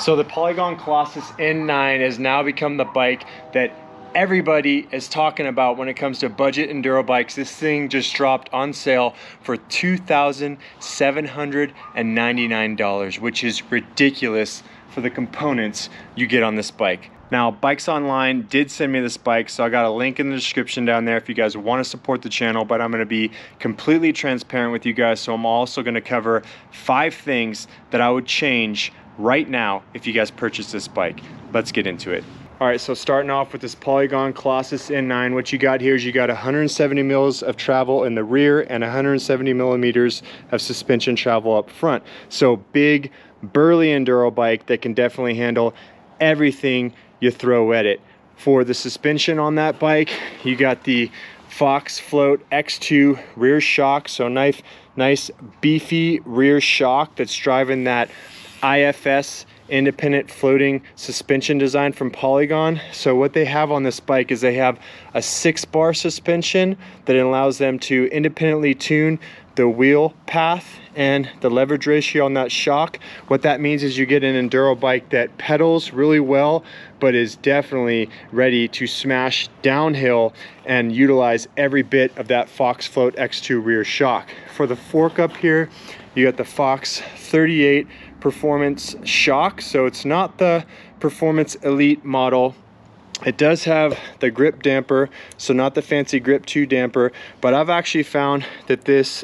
So the Polygon Collosus N9 has now become the bike that everybody is talking about when it comes to budget enduro bikes. This thing just dropped on sale for $2,799, which is ridiculous for the components you get on this bike. Now, Bikes Online did send me this bike, so I got a link in the description down there if you guys want to support the channel, but I'm going to be completely transparent with you guys, so I'm also going to cover 5 things that I would change right now if you guys purchase this bike. Let's get into it. All right, so starting off with this Polygon Collosus N9, what you got here is you got 170 mils of travel in the rear and 170 millimeters of suspension travel up front. So big, burly enduro bike that can definitely handle everything you throw at it. For the suspension on that bike, you got the Fox Float X2 rear shock, so nice beefy rear shock that's driving that IFS independent floating suspension design from Polygon. So what they have on this bike is they have a 6-bar suspension that allows them to independently tune the wheel path and the leverage ratio on that shock. What that means is you get an enduro bike that pedals really well, but is definitely ready to smash downhill and utilize every bit of that Fox Float X2 rear shock. For the fork up here, you got the Fox 38 Performance shock, so it's not the Performance Elite model. It does have the grip damper, so not the fancy Grip 2 damper, but I've actually found that this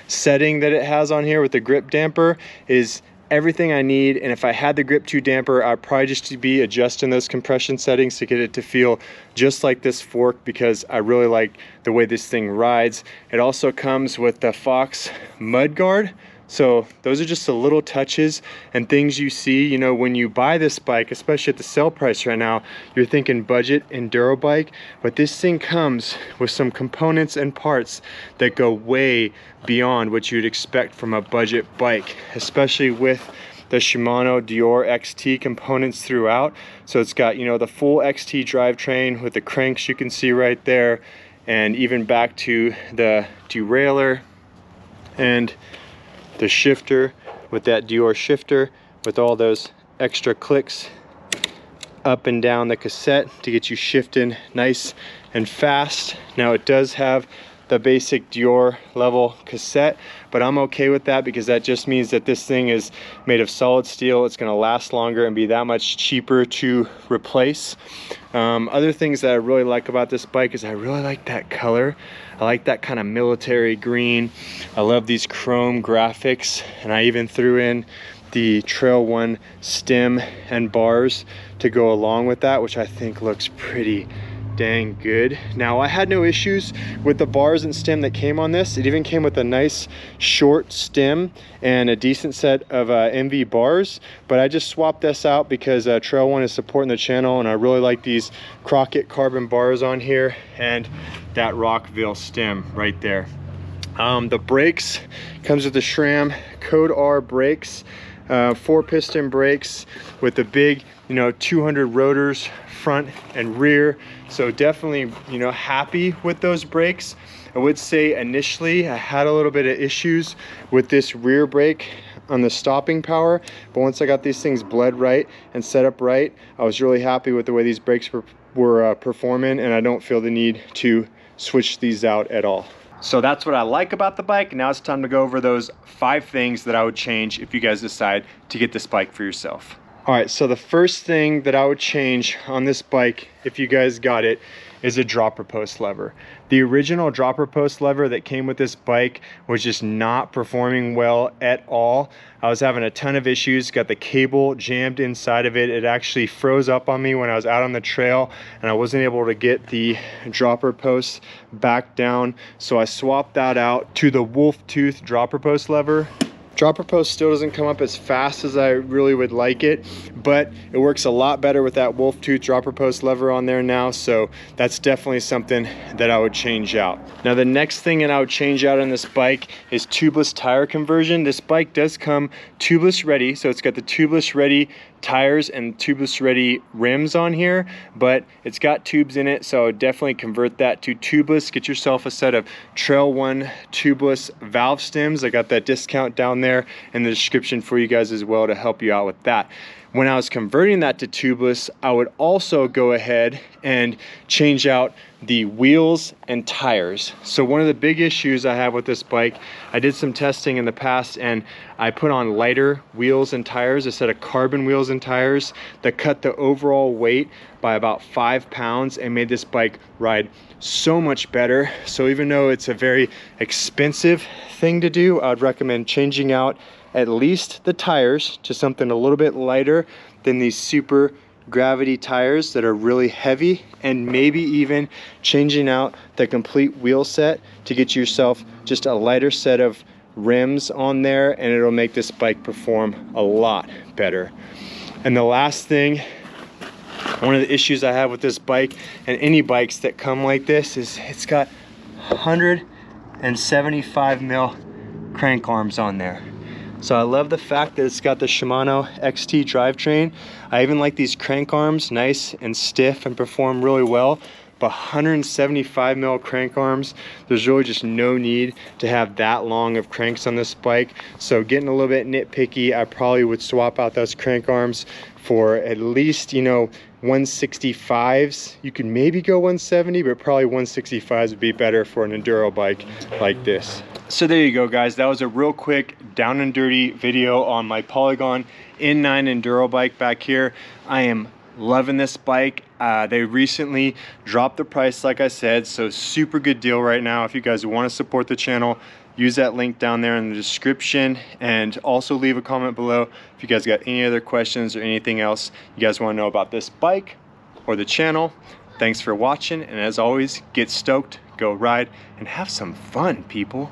setting that it has on here with the grip damper is everything I need. And if I had the Grip 2 damper, I'd probably just be adjusting those compression settings to get it to feel just like this fork, because I really like the way this thing rides. It also comes with the Fox mud guard. So those are just the little touches and things you see, you know, when you buy this bike, especially at the sale price right now. You're thinking budget enduro bike, but this thing comes with some components and parts that go way beyond what you'd expect from a budget bike, especially with the Shimano XT components throughout. So it's got, you know, the full XT drivetrain with the cranks you can see right there, and even back to the derailleur and the shifter with that shifter with all those extra clicks up and down the cassette to get you shifting nice and fast. Now it does have the basic Dior level cassette, but I'm okay with that because that just means that this thing is made of solid steel. It's going to last longer and be that much cheaper to replace. Other things that I really like about this bike is I really like that color. I like that kind of military green. I love these chrome graphics, and I even threw in the Trail One stem and bars to go along with that, which I think looks pretty dang good. Now, I had no issues with the bars and stem that came on this. It even came with a nice short stem and a decent set of MV bars, but I just swapped this out because Trail One is supporting the channel, and I really like these Crockett carbon bars on here and that Rockville stem right there. The brakes comes with the SRAM Code R brakes, 4-piston brakes with the big, you know, 200 rotors front and rear. So definitely, you know, happy with those brakes. I would say initially I had a little bit of issues with this rear brake on the stopping power, but once I got these things bled right and set up right, I was really happy with the way these brakes were performing, and I don't feel the need to switch these out at all. So that's what I like about the bike. Now it's time to go over those 5 things that I would change if you guys decide to get this bike for yourself. All right, so the first thing that I would change on this bike if you guys got it is a dropper post lever. The original dropper post lever that came with this bike was just not performing well at all. I was having a ton of issues, got the cable jammed inside of it. It actually froze up on me when I was out on the trail, and I wasn't able to get the dropper post back down. So I swapped that out to the wolf tooth dropper post lever. Dropper post still doesn't come up as fast as I really would like it, but it works a lot better with that wolf tooth dropper post lever on there now, so that's definitely something that I would change out. Now the next thing that I would change out on this bike is tubeless tire conversion. This bike does come tubeless ready, so it's got the tubeless ready tires and tubeless ready rims on here, but it's got tubes in it, so definitely convert that to tubeless. Get yourself a set of Trail One tubeless valve stems. I got that discount down there in the description for you guys as well to help you out with that. When I was converting that to tubeless, I would also go ahead and change out the wheels and tires. So one of the big issues I have with this bike, I did some testing in the past and I put on lighter wheels and tires instead of carbon wheels and tires that cut the overall weight by about 5 pounds and made this bike ride so much better. So even though it's a very expensive thing to do, I would recommend changing out at least the tires to something a little bit lighter than these super gravity tires that are really heavy, and maybe even changing out the complete wheel set to get yourself just a lighter set of rims on there, and it'll make this bike perform a lot better. And the last thing, one of the issues I have with this bike and any bikes that come like this is it's got 175 mil crank arms on there. So I love the fact that it's got the Shimano XT drivetrain. I even like these crank arms, nice and stiff and perform really well. But 175 mil crank arms, there's really just no need to have that long of cranks on this bike. So getting a little bit nitpicky, I probably would swap out those crank arms for at least, you know, 165s. You could maybe go 170, but probably 165s would be better for an enduro bike like this. So there you go, guys. That was a real quick down and dirty video on my Polygon N9 enduro bike back here. I am loving this bike. They recently dropped the price, like I said, so super good deal right now. If you guys want to support the channel, use that link down there in the description, and also leave a comment below if you guys got any other questions or anything else you guys want to know about this bike or the channel. Thanks for watching, and as always, get stoked, go ride, and have some fun, people.